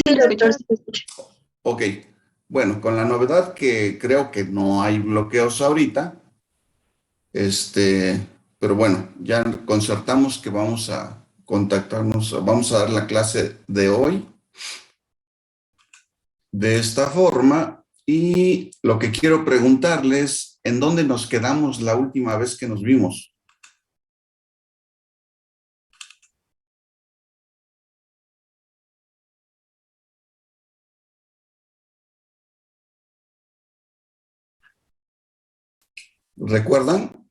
Sí, doctor, sí te escucho. Ok, bueno, con la novedad que creo que no hay bloqueos ahorita, pero bueno, ya concertamos que vamos a contactarnos, vamos a dar la clase de hoy de esta forma y lo que quiero preguntarles, ¿en dónde nos quedamos la última vez que nos vimos? ¿Recuerdan?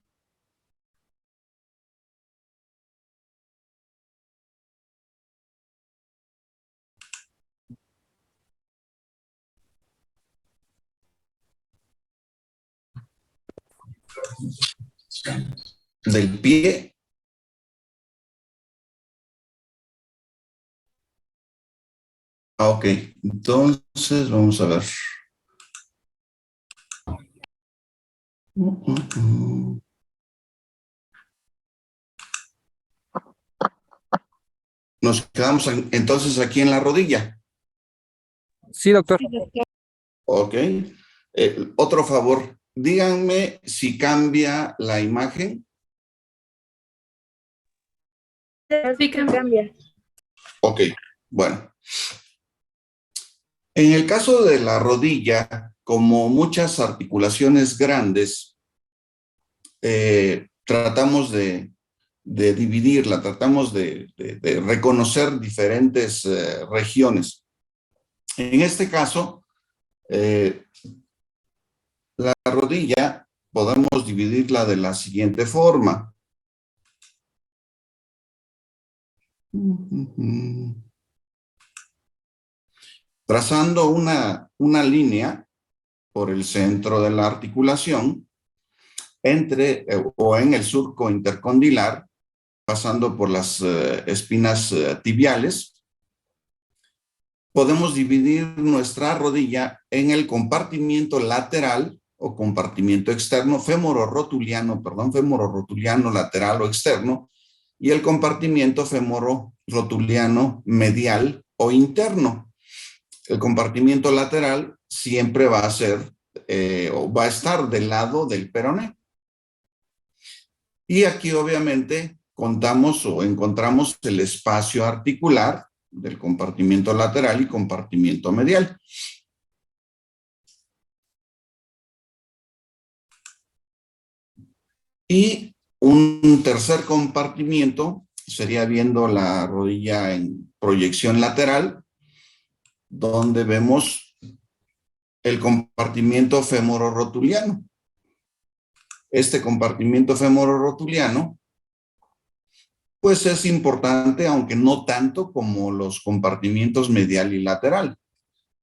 Del pie. Ah, ok, entonces vamos a ver. Nos quedamos entonces aquí en la rodilla. Sí, doctor. Ok. Otro favor, díganme si cambia la imagen. Sí, cambia. Ok, bueno. En el caso de la rodilla, como muchas articulaciones grandes, tratamos de dividirla, tratamos de reconocer diferentes regiones. En este caso, la rodilla podemos dividirla de la siguiente forma. Trazando una línea por el centro de la articulación entre o en el surco intercondilar, pasando por las espinas tibiales, podemos dividir nuestra rodilla en el compartimiento lateral o compartimiento externo, femororotuliano lateral o externo, y el compartimiento femororotuliano medial o interno. El compartimiento lateral siempre va a ser o va a estar del lado del peroné. Y aquí obviamente contamos o encontramos el espacio articular del compartimiento lateral y compartimiento medial. Y un tercer compartimiento sería viendo la rodilla en proyección lateral, donde vemos el compartimiento femororotuliano. Este compartimiento femororotuliano pues es importante, aunque no tanto como los compartimientos medial y lateral.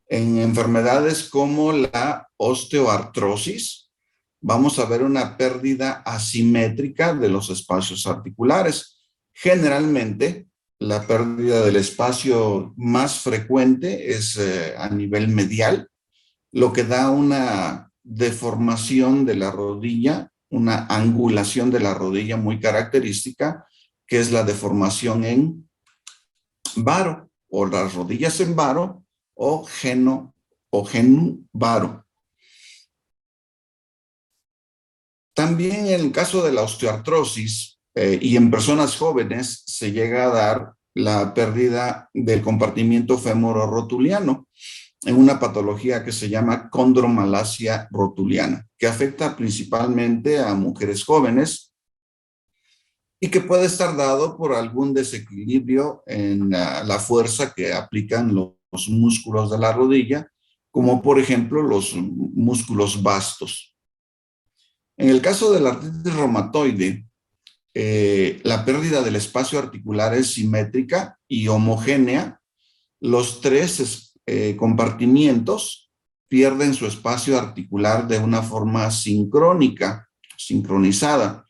En enfermedades como la osteoartrosis, vamos a ver una pérdida asimétrica de los espacios articulares. Generalmente, la pérdida del espacio más frecuente es a nivel medial, lo que da una deformación de la rodilla, una angulación de la rodilla muy característica, que es la deformación en varo, o las rodillas en varo, o genuvaro. También en el caso de la osteoartrosis y en personas jóvenes se llega a dar la pérdida del compartimiento femororotuliano en una patología que se llama condromalacia rotuliana, que afecta principalmente a mujeres jóvenes y que puede estar dado por algún desequilibrio en la fuerza que aplican los músculos de la rodilla, como por ejemplo los músculos vastos. En el caso de la artritis reumatoide, la pérdida del espacio articular es simétrica y homogénea. Los tres compartimientos pierden su espacio articular de una forma sincrónica, sincronizada.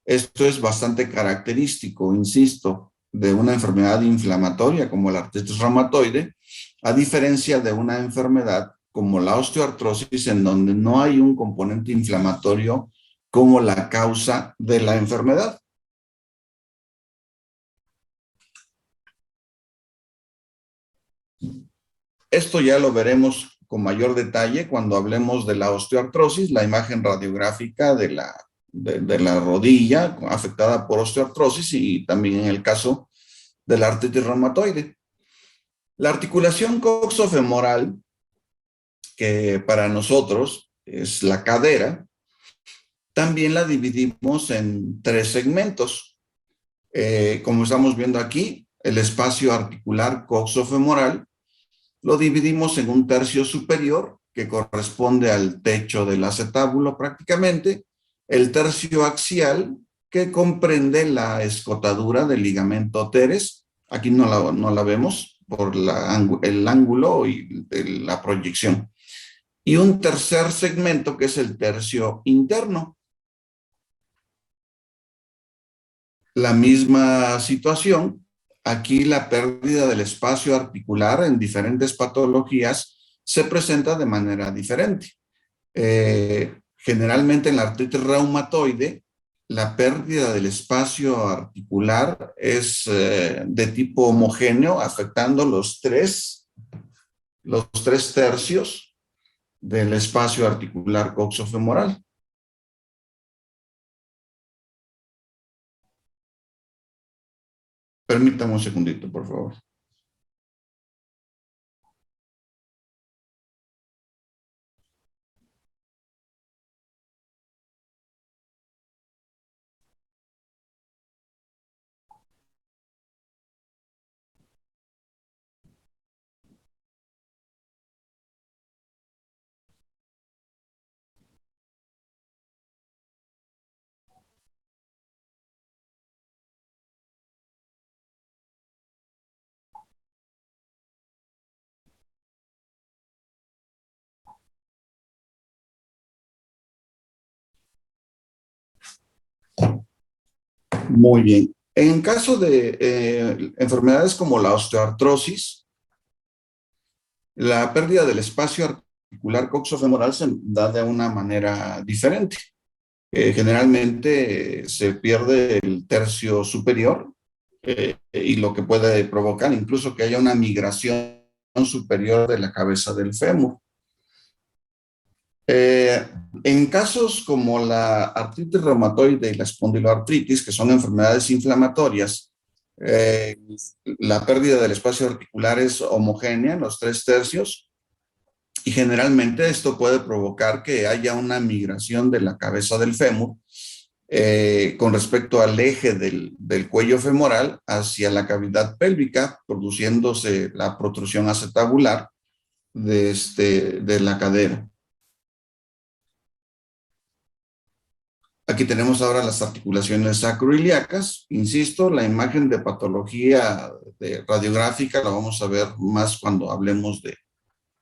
Esto es bastante característico, insisto, de una enfermedad inflamatoria como la artritis reumatoide, a diferencia de una enfermedad como la osteoartrosis, en donde no hay un componente inflamatorio como la causa de la enfermedad. Esto ya lo veremos con mayor detalle cuando hablemos de la osteoartrosis, la imagen radiográfica de la rodilla afectada por osteoartrosis y también en el caso de la artritis reumatoide. La articulación coxofemoral, que para nosotros es la cadera, también la dividimos en 3 segmentos. Como estamos viendo aquí, el espacio articular coxofemoral lo dividimos en un tercio superior, que corresponde al techo del acetábulo prácticamente, el tercio axial, que comprende la escotadura del ligamento teres, aquí no la vemos por el ángulo y la proyección, y un tercer segmento que es el tercio interno. La misma situación, aquí la pérdida del espacio articular en diferentes patologías se presenta de manera diferente. Generalmente en la artritis reumatoide, la pérdida del espacio articular es de tipo homogéneo, afectando los tres tercios del espacio articular coxofemoral. Permítame un segundito, por favor. Muy bien. En caso de enfermedades como la osteoartrosis, la pérdida del espacio articular coxofemoral se da de una manera diferente. Generalmente se pierde el tercio superior y lo que puede provocar incluso que haya una migración superior de la cabeza del fémur. En casos como la artritis reumatoide y la espondiloartritis, que son enfermedades inflamatorias, la pérdida del espacio articular es homogénea en los 3 tercios y generalmente esto puede provocar que haya una migración de la cabeza del fémur con respecto al eje del cuello femoral hacia la cavidad pélvica, produciéndose la protrusión acetabular de la cadera. Aquí tenemos ahora las articulaciones sacroiliacas. Insisto, la imagen de patología radiográfica la vamos a ver más cuando hablemos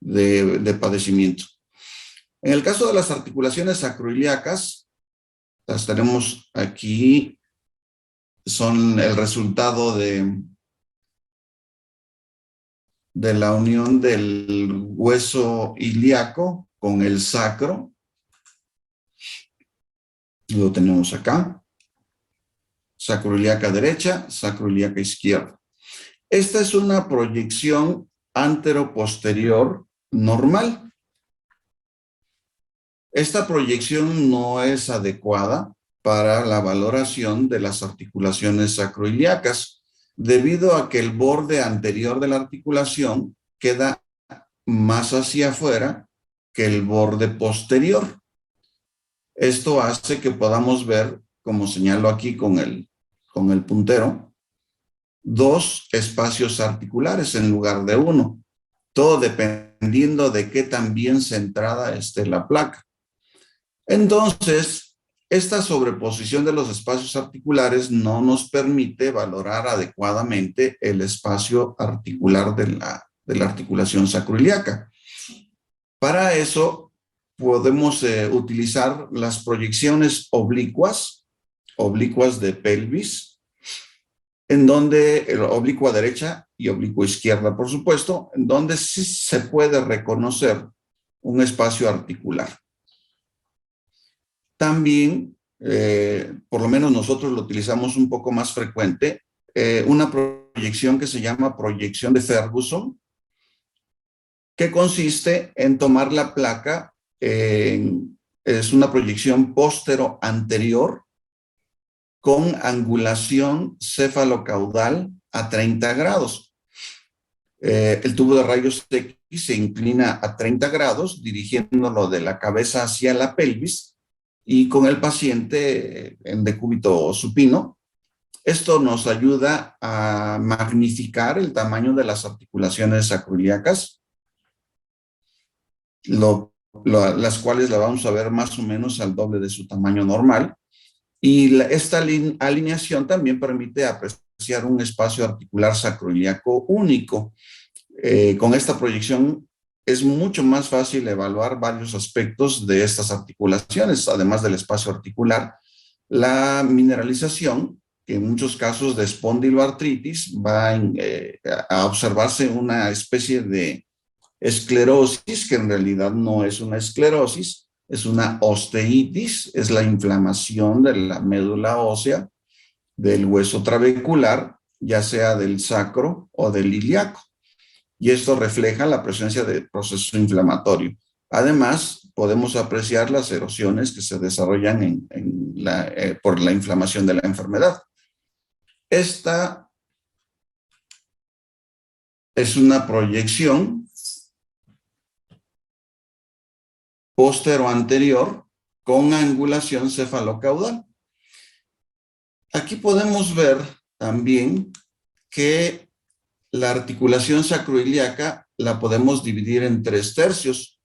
de padecimiento. En el caso de las articulaciones sacroiliacas, las tenemos aquí, son el resultado de la unión del hueso ilíaco con el sacro. Lo tenemos acá. Sacroiliaca derecha, sacroiliaca izquierda. Esta es una proyección antero-posterior normal. Esta proyección no es adecuada para la valoración de las articulaciones sacroiliacas, debido a que el borde anterior de la articulación queda más hacia afuera que el borde posterior. Esto hace que podamos ver, como señalo aquí con el puntero, 2 espacios articulares en lugar de 1, todo dependiendo de qué tan bien centrada esté la placa. Entonces, esta sobreposición de los espacios articulares no nos permite valorar adecuadamente el espacio articular de la articulación sacroiliaca. Para eso, podemos utilizar las proyecciones oblicuas de pelvis, en donde oblicua derecha y oblicua izquierda, por supuesto, en donde sí se puede reconocer un espacio articular. También, por lo menos nosotros lo utilizamos un poco más frecuente, una proyección que se llama proyección de Ferguson, que consiste en tomar la placa, es una proyección póstero-anterior con angulación cefalocaudal a 30 grados. El tubo de rayos X se inclina a 30 grados, dirigiéndolo de la cabeza hacia la pelvis y con el paciente en decúbito supino. Esto nos ayuda a magnificar el tamaño de las articulaciones sacroiliacas, las cuales la vamos a ver más o menos al doble de su tamaño normal. Y esta alineación también permite apreciar un espacio articular sacroiliaco único. Con esta proyección es mucho más fácil evaluar varios aspectos de estas articulaciones, además del espacio articular. La mineralización, que en muchos casos de espondiloartritis va a observarse una especie de esclerosis, que en realidad no es una esclerosis, es una osteitis, es la inflamación de la médula ósea, del hueso trabecular, ya sea del sacro o del ilíaco. Y esto refleja la presencia de proceso inflamatorio. Además, podemos apreciar las erosiones que se desarrollan por la inflamación de la enfermedad. Esta es una proyección póstero-anterior con angulación cefalocaudal. Aquí podemos ver también que la articulación sacroiliaca la podemos dividir en 3 tercios.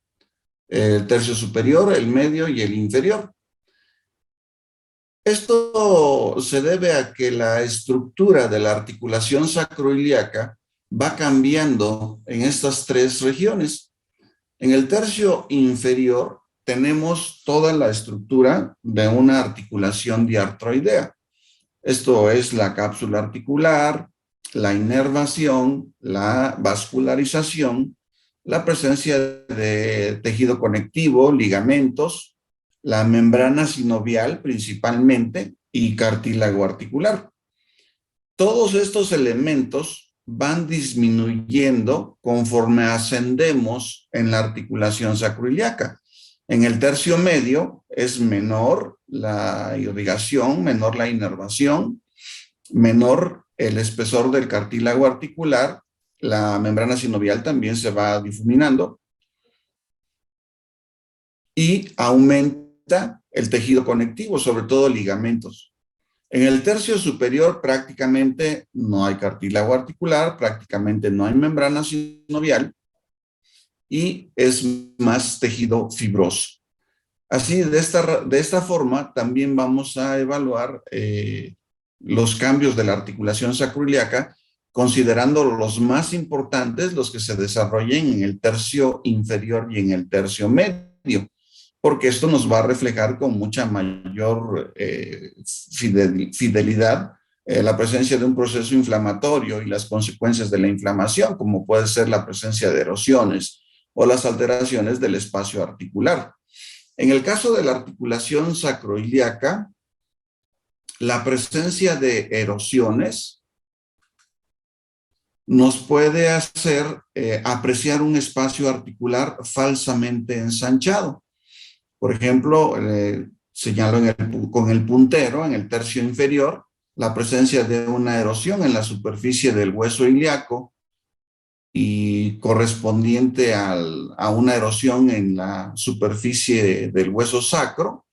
El tercio superior, el medio y el inferior. Esto se debe a que la estructura de la articulación sacroiliaca va cambiando en estas 3 regiones. En el tercio inferior tenemos toda la estructura de una articulación diartroidea. Esto es la cápsula articular, la inervación, la vascularización, la presencia de tejido conectivo, ligamentos, la membrana sinovial principalmente y cartílago articular. Todos estos elementos van disminuyendo conforme ascendemos en la articulación sacroiliaca. En el tercio medio es menor la irrigación, menor la inervación, menor el espesor del cartílago articular, la membrana sinovial también se va difuminando y aumenta el tejido conectivo, sobre todo ligamentos. En el tercio superior prácticamente no hay cartílago articular, prácticamente no hay membrana sinovial y es más tejido fibroso. Así, de esta forma, también vamos a evaluar los cambios de la articulación sacroiliaca, considerando los más importantes, los que se desarrollen en el tercio inferior y en el tercio medio, porque esto nos va a reflejar con mucha mayor fidelidad la presencia de un proceso inflamatorio y las consecuencias de la inflamación, como puede ser la presencia de erosiones o las alteraciones del espacio articular. En el caso de la articulación sacroiliaca, la presencia de erosiones nos puede hacer apreciar un espacio articular falsamente ensanchado. Por ejemplo, señalo con el puntero en el tercio inferior la presencia de una erosión en la superficie del hueso ilíaco y correspondiente a una erosión en la superficie del hueso sacro.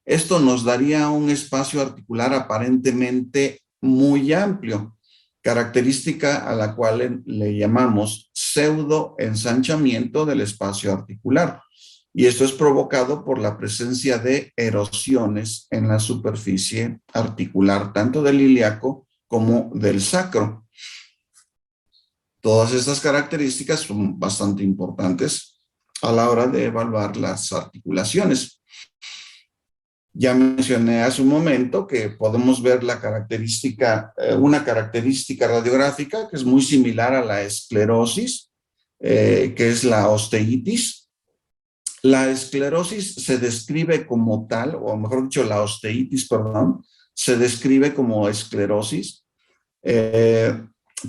Esto nos daría un espacio articular aparentemente muy amplio, característica a la cual le llamamos pseudoensanchamiento del espacio articular. Y esto es provocado por la presencia de erosiones en la superficie articular, tanto del ilíaco como del sacro. Todas estas características son bastante importantes a la hora de evaluar las articulaciones. Ya mencioné hace un momento que podemos ver la característica, una característica radiográfica que es muy similar a la esclerosis, que es la osteitis. La esclerosis se describe como tal, o mejor dicho, la osteitis, perdón, se describe como esclerosis.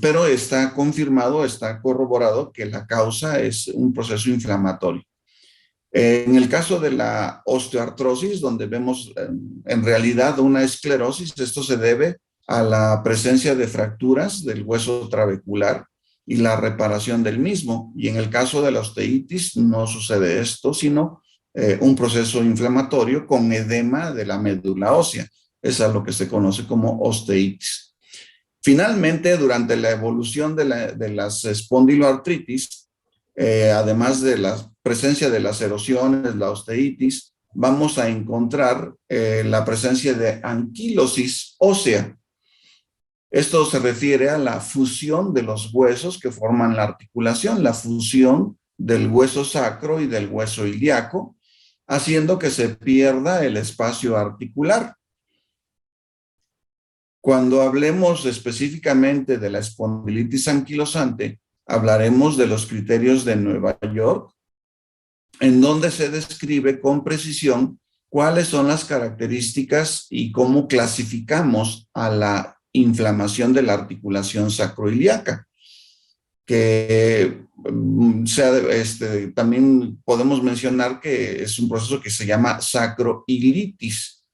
pero está confirmado, está corroborado que la causa es un proceso inflamatorio. En el caso de la osteoartrosis, donde vemos en realidad una esclerosis, esto se debe a la presencia de fracturas del hueso trabecular y la reparación del mismo. Y en el caso de la osteitis no sucede esto, sino un proceso inflamatorio con edema de la médula ósea. Es a lo que se conoce como osteitis. Finalmente, durante la evolución de las espondiloartritis, además de la presencia de las erosiones, la osteitis, vamos a encontrar la presencia de anquilosis ósea. Esto se refiere a la fusión de los huesos que forman la articulación, la fusión del hueso sacro y del hueso ilíaco, haciendo que se pierda el espacio articular. Cuando hablemos específicamente de la espondilitis anquilosante, hablaremos de los criterios de Nueva York, en donde se describe con precisión cuáles son las características y cómo clasificamos a la inflamación de la articulación sacroiliaca, que también podemos mencionar que es un proceso que se llama sacroilitis.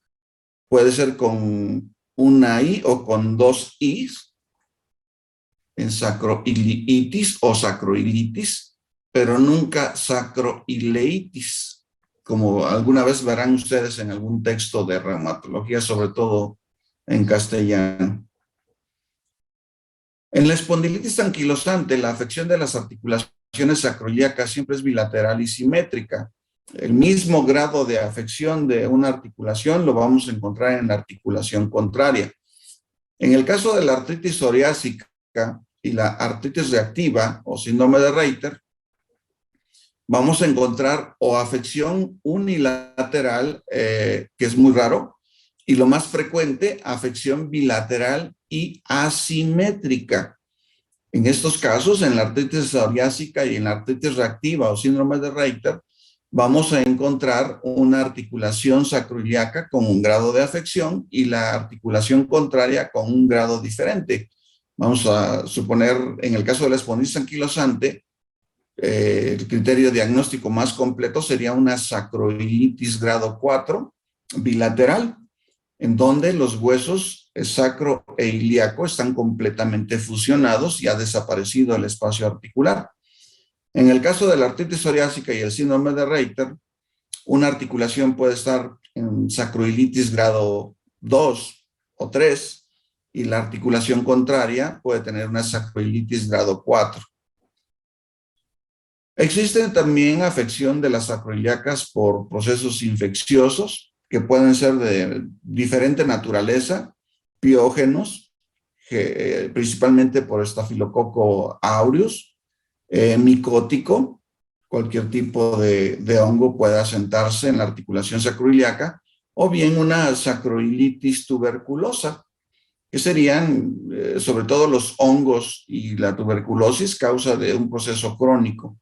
Puede ser con una I o con dos Is, en sacroiliitis o sacroilitis, pero nunca sacroileitis, como alguna vez verán ustedes en algún texto de reumatología, sobre todo en castellano. En la espondilitis anquilosante, la afección de las articulaciones sacroiliacas siempre es bilateral y simétrica. El mismo grado de afección de una articulación lo vamos a encontrar en la articulación contraria. En el caso de la artritis psoriásica y la artritis reactiva o síndrome de Reiter, vamos a encontrar o afección unilateral, que es muy raro, y lo más frecuente, afección bilateral y asimétrica. En estos casos, en la artritis psoriásica y en la artritis reactiva o síndrome de Reiter, vamos a encontrar una articulación sacroiliaca con un grado de afección y la articulación contraria con un grado diferente. Vamos a suponer, en el caso de la espondilitis anquilosante, el criterio diagnóstico más completo sería una sacroilitis grado 4 bilateral, en donde los huesos sacro e ilíaco están completamente fusionados y ha desaparecido el espacio articular. En el caso de la artritis psoriásica y el síndrome de Reiter, una articulación puede estar en sacroilitis grado 2 o 3 y la articulación contraria puede tener una sacroilitis grado 4. Existe también afección de las sacroiliacas por procesos infecciosos que pueden ser de diferente naturaleza, piógenos, principalmente por estafilococo aureus, micótico, cualquier tipo de hongo puede asentarse en la articulación sacroiliaca, o bien una sacroilitis tuberculosa, que serían sobre todo los hongos y la tuberculosis causa de un proceso crónico.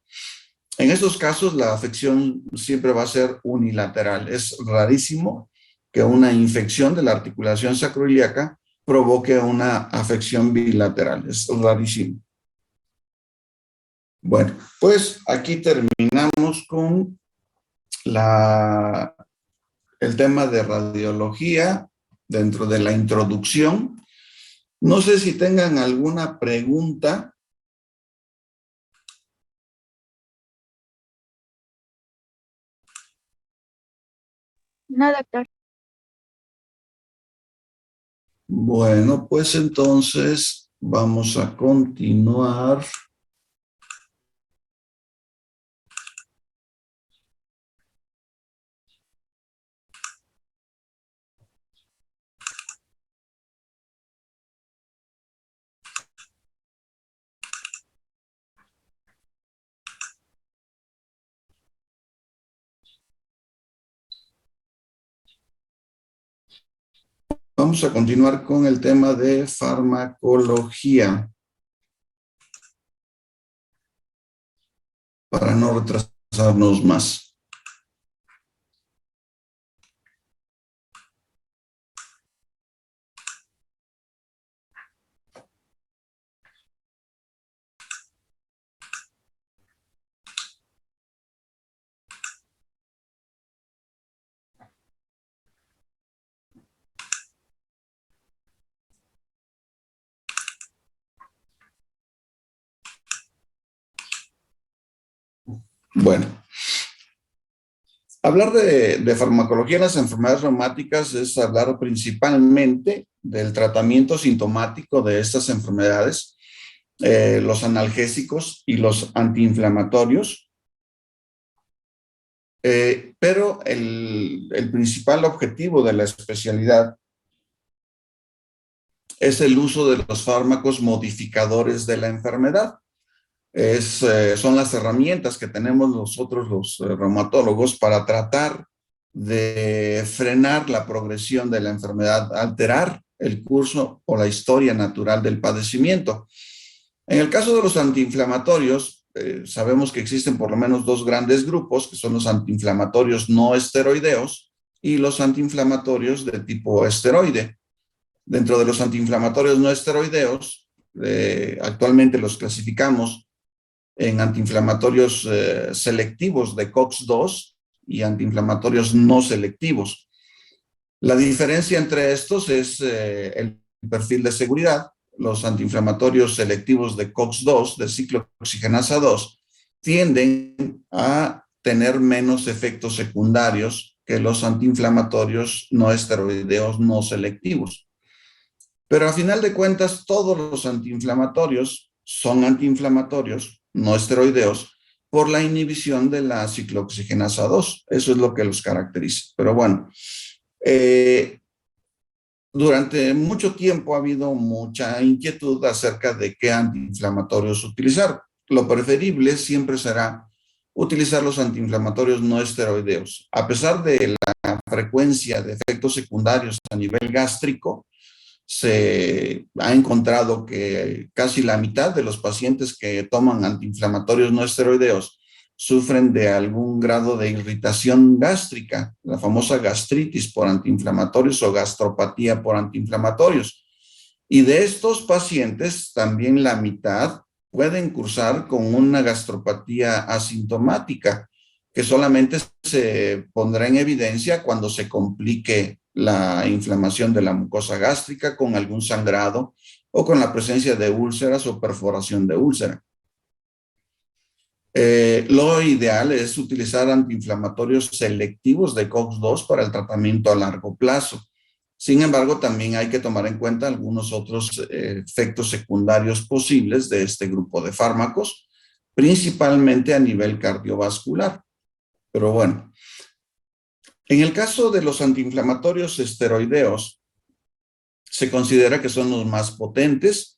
En estos casos la afección siempre va a ser unilateral. Es rarísimo que una infección de la articulación sacroiliaca provoque una afección bilateral. Es rarísimo. Bueno, pues aquí terminamos con el tema de radiología dentro de la introducción. No sé si tengan alguna pregunta. No, doctor. Bueno, pues entonces vamos a continuar. Vamos a continuar con el tema de farmacología para no retrasarnos más. Bueno, hablar de farmacología en las enfermedades reumáticas es hablar principalmente del tratamiento sintomático de estas enfermedades, los analgésicos y los antiinflamatorios. Pero el principal objetivo de la especialidad es el uso de los fármacos modificadores de la enfermedad. Son las herramientas que tenemos nosotros los reumatólogos para tratar de frenar la progresión de la enfermedad, alterar el curso o la historia natural del padecimiento. En el caso de los antiinflamatorios, sabemos que existen por lo menos dos grandes grupos, que son los antiinflamatorios no esteroideos y los antiinflamatorios de tipo esteroide. Dentro de los antiinflamatorios no esteroideos, actualmente los clasificamos en antiinflamatorios selectivos de COX-2 y antiinflamatorios no selectivos. La diferencia entre estos es el perfil de seguridad. Los antiinflamatorios selectivos de COX-2, de ciclooxigenasa 2, tienden a tener menos efectos secundarios que los antiinflamatorios no esteroideos no selectivos. Pero a final de cuentas, todos los antiinflamatorios son antiinflamatorios no esteroideos por la inhibición de la ciclooxigenasa 2. Eso es lo que los caracteriza. Pero bueno, durante mucho tiempo ha habido mucha inquietud acerca de qué antiinflamatorios utilizar. Lo preferible siempre será utilizar los antiinflamatorios no esteroideos. A pesar de la frecuencia de efectos secundarios a nivel gástrico, se ha encontrado que casi la mitad de los pacientes que toman antiinflamatorios no esteroideos sufren de algún grado de irritación gástrica, la famosa gastritis por antiinflamatorios o gastropatía por antiinflamatorios. Y de estos pacientes, también la mitad pueden cursar con una gastropatía asintomática, que solamente se pondrá en evidencia cuando se complique la inflamación de la mucosa gástrica con algún sangrado o con la presencia de úlceras o perforación de úlcera. Lo ideal es utilizar antiinflamatorios selectivos de COX-2 para el tratamiento a largo plazo. Sin embargo, también hay que tomar en cuenta algunos otros efectos secundarios posibles de este grupo de fármacos, principalmente a nivel cardiovascular. Pero bueno, en el caso de los antiinflamatorios esteroideos, se considera que son los más potentes.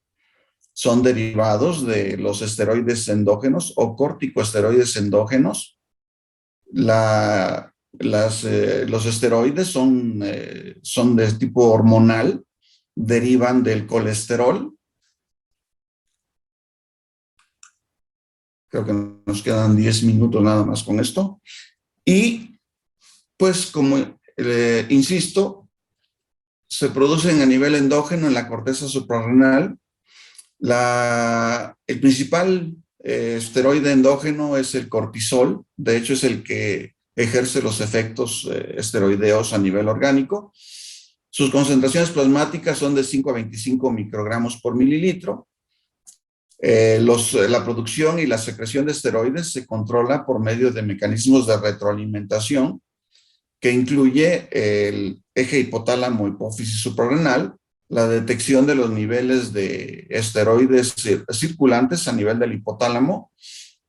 Son derivados de los esteroides endógenos o corticosteroides endógenos. Los esteroides son de tipo hormonal, derivan del colesterol. Creo que nos quedan 10 minutos nada más con esto. Y pues como insisto, se producen a nivel endógeno en la corteza suprarrenal. El principal esteroide endógeno es el cortisol, de hecho es el que ejerce los efectos esteroideos a nivel orgánico. Sus concentraciones plasmáticas son de 5 a 25 microgramos por mililitro. La producción y la secreción de esteroides se controla por medio de mecanismos de retroalimentación que incluye el eje hipotálamo hipófisis suprarrenal, la detección de los niveles de esteroides circulantes a nivel del hipotálamo.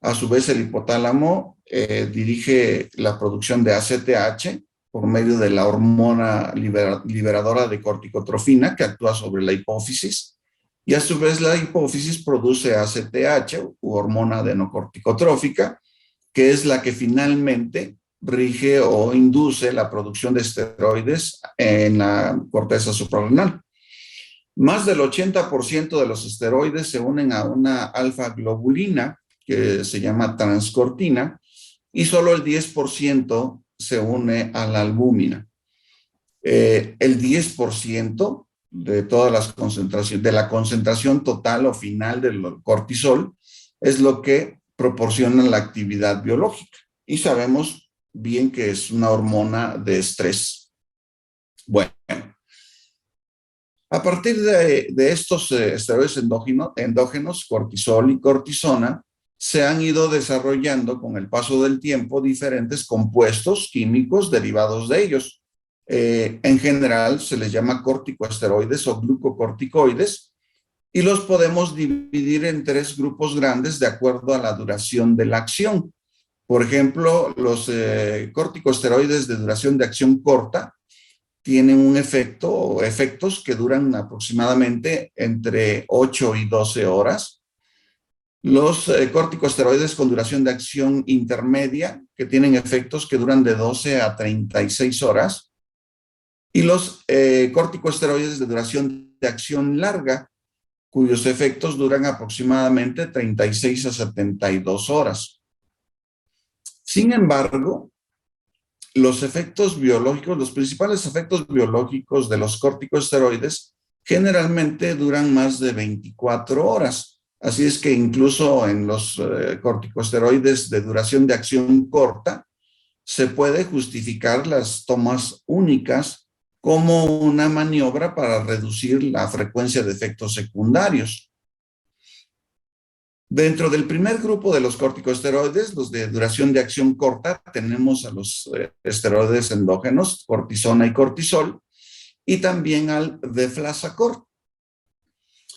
A su vez, el hipotálamo dirige la producción de ACTH por medio de la hormona liberadora de corticotrofina que actúa sobre la hipófisis. Y a su vez, la hipófisis produce ACTH, u hormona adenocorticotrófica, que es la que finalmente rige o induce la producción de esteroides en la corteza suprarrenal. Más del 80% de los esteroides se unen a una alfa-globulina que se llama transcortina y solo el 10% se une a la albúmina. El 10% de todas las concentraciones, de la concentración total o final del cortisol, es lo que proporciona la actividad biológica. Y sabemos bien que es una hormona de estrés. Bueno, a partir de estos esteroides endógenos, cortisol y cortisona, se han ido desarrollando con el paso del tiempo diferentes compuestos químicos derivados de ellos. En general se les llama corticosteroides o glucocorticoides y los podemos dividir en tres grupos grandes de acuerdo a la duración de la acción. Por ejemplo, los corticosteroides de duración de acción corta tienen un efecto o efectos que duran aproximadamente entre 8 y 12 horas. Los corticosteroides con duración de acción intermedia, que tienen efectos que duran de 12 a 36 horas. Y los corticosteroides de duración de acción larga, cuyos efectos duran aproximadamente 36 a 72 horas. Sin embargo, los efectos biológicos, los principales efectos biológicos de los corticosteroides generalmente duran más de 24 horas. Así es que incluso en los corticosteroides de duración de acción corta, se puede justificar las tomas únicas como una maniobra para reducir la frecuencia de efectos secundarios. Dentro del primer grupo de los corticosteroides, los de duración de acción corta, tenemos a los esteroides endógenos, cortisona y cortisol, y también al deflazacort.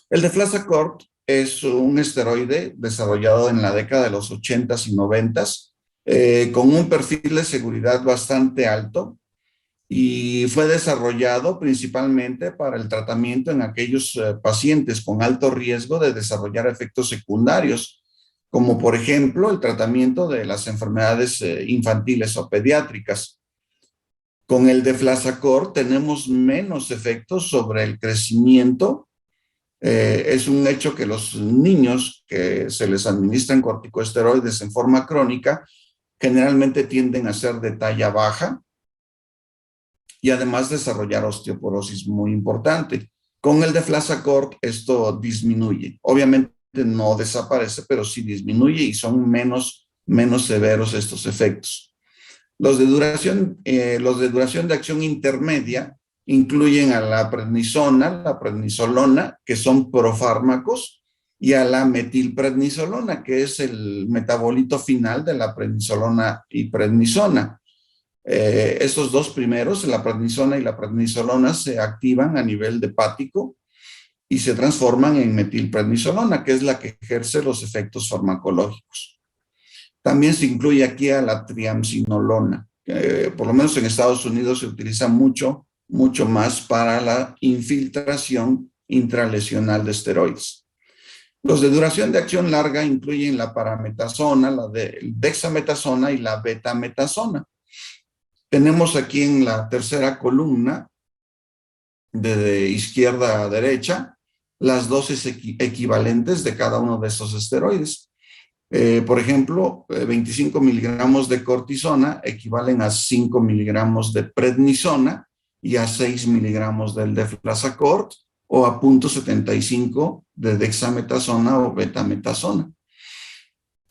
El deflazacort es un esteroide desarrollado en la década de los 80s y 90s, con un perfil de seguridad bastante alto, y fue desarrollado principalmente para el tratamiento en aquellos pacientes con alto riesgo de desarrollar efectos secundarios, como por ejemplo el tratamiento de las enfermedades infantiles o pediátricas. Con el deflazacort tenemos menos efectos sobre el crecimiento. Es un hecho que los niños que se les administran corticosteroides en forma crónica generalmente tienden a ser de talla baja, y además desarrollar osteoporosis muy importante. Con el deflazacort esto disminuye. Obviamente no desaparece, pero sí disminuye y son menos severos estos efectos. Los de duración de acción intermedia incluyen a la prednisona, la prednisolona, que son profármacos, y a la metilprednisolona, que es el metabolito final de la prednisolona y prednisona. Estos dos primeros, la prednisona y la prednisolona, se activan a nivel hepático y se transforman en metilprednisolona, que es la que ejerce los efectos farmacológicos. También se incluye aquí a la triamcinolona, que por lo menos en Estados Unidos se utiliza mucho más para la infiltración intralesional de esteroides. Los de duración de acción larga incluyen la parametasona, la dexametasona y la betametasona. Tenemos aquí en la tercera columna, de izquierda a derecha, las dosis equivalentes de cada uno de esos esteroides. Por ejemplo, 25 miligramos de cortisona equivalen a 5 miligramos de prednisona y a 6 miligramos del deflazacort, o a 0.75 de dexametasona o betametasona.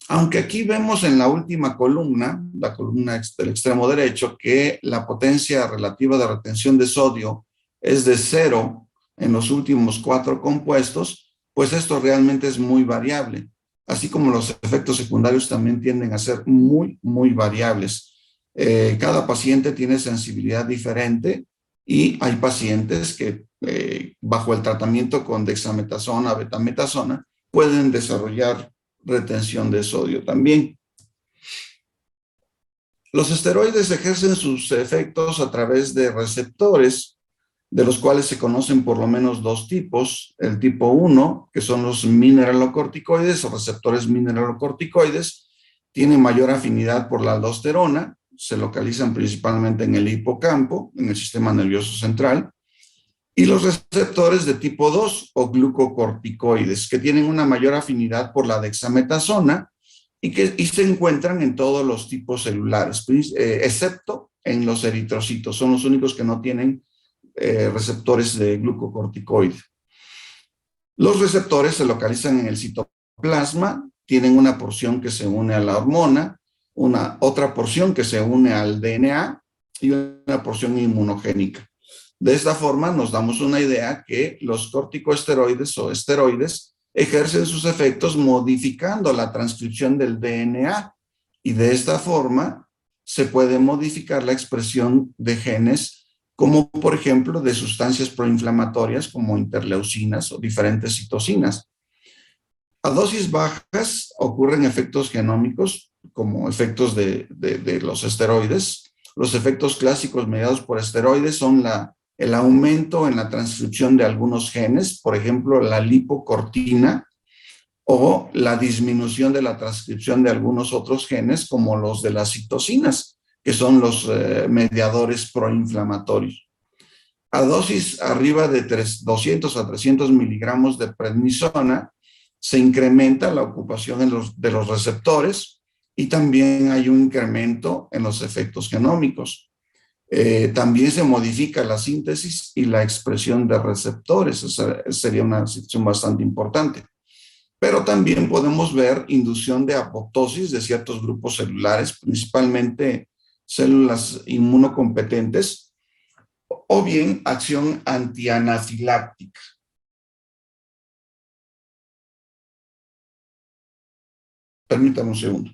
Aunque aquí vemos en la última columna, la columna del extremo derecho, que la potencia relativa de retención de sodio es de 0 en los últimos 4 compuestos, pues esto realmente es muy variable. Así como los efectos secundarios también tienden a ser muy variables. Cada paciente tiene sensibilidad diferente y hay pacientes que bajo el tratamiento con dexametasona, betametasona, pueden desarrollar retención de sodio también. Los esteroides ejercen sus efectos a través de receptores, de los cuales se conocen por lo menos 2 tipos. El tipo 1, que son los mineralocorticoides o receptores mineralocorticoides, tienen mayor afinidad por la aldosterona, se localizan principalmente en el hipocampo, en el sistema nervioso central. Y los receptores de tipo 2 o glucocorticoides, que tienen una mayor afinidad por la dexametasona y se encuentran en todos los tipos celulares, excepto en los eritrocitos. Son los únicos que no tienen receptores de glucocorticoide. Los receptores se localizan en el citoplasma, tienen una porción que se une a la hormona, otra porción que se une al DNA y una porción inmunogénica. De esta forma nos damos una idea que los corticosteroides o esteroides ejercen sus efectos modificando la transcripción del DNA y de esta forma se puede modificar la expresión de genes como por ejemplo de sustancias proinflamatorias como interleucinas o diferentes citocinas. A dosis bajas ocurren efectos genómicos como efectos de los esteroides. Los efectos clásicos mediados por esteroides son el aumento en la transcripción de algunos genes, por ejemplo, la lipocortina, o la disminución de la transcripción de algunos otros genes, como los de las citocinas, que son los mediadores proinflamatorios. A dosis arriba de 200 a 300 miligramos de prednisona, se incrementa la ocupación de los receptores y también hay un incremento en los efectos genómicos. También se modifica la síntesis y la expresión de receptores. Esa sería una situación bastante importante. Pero también podemos ver inducción de apoptosis de ciertos grupos celulares, principalmente células inmunocompetentes, o bien acción antianafiláctica. Permítame un segundo.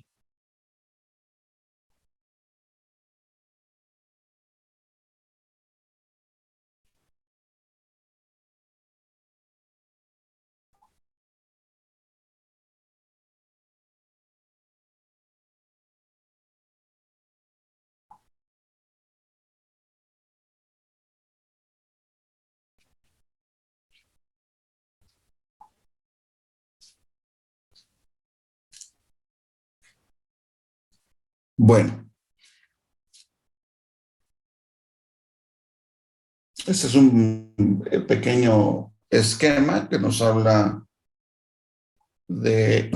Bueno, este es un pequeño esquema que nos habla de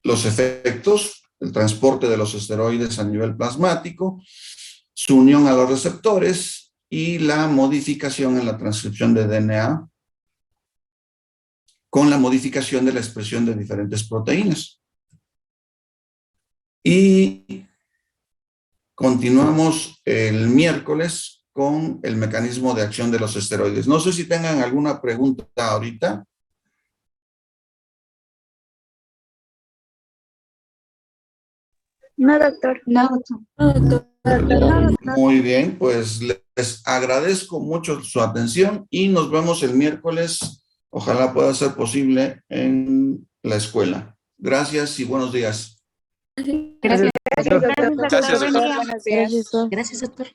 los efectos, el transporte de los esteroides a nivel plasmático, su unión a los receptores y la modificación en la transcripción de DNA con la modificación de la expresión de diferentes proteínas. Y continuamos el miércoles con el mecanismo de acción de los esteroides. No sé si tengan alguna pregunta ahorita. No, doctor. No, doctor. Muy bien, pues les agradezco mucho su atención y nos vemos el miércoles. Ojalá pueda ser posible en la escuela. Gracias y buenos días. Gracias. Gracias, doctor. Buenos días. Gracias, doctor.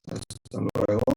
Hasta luego.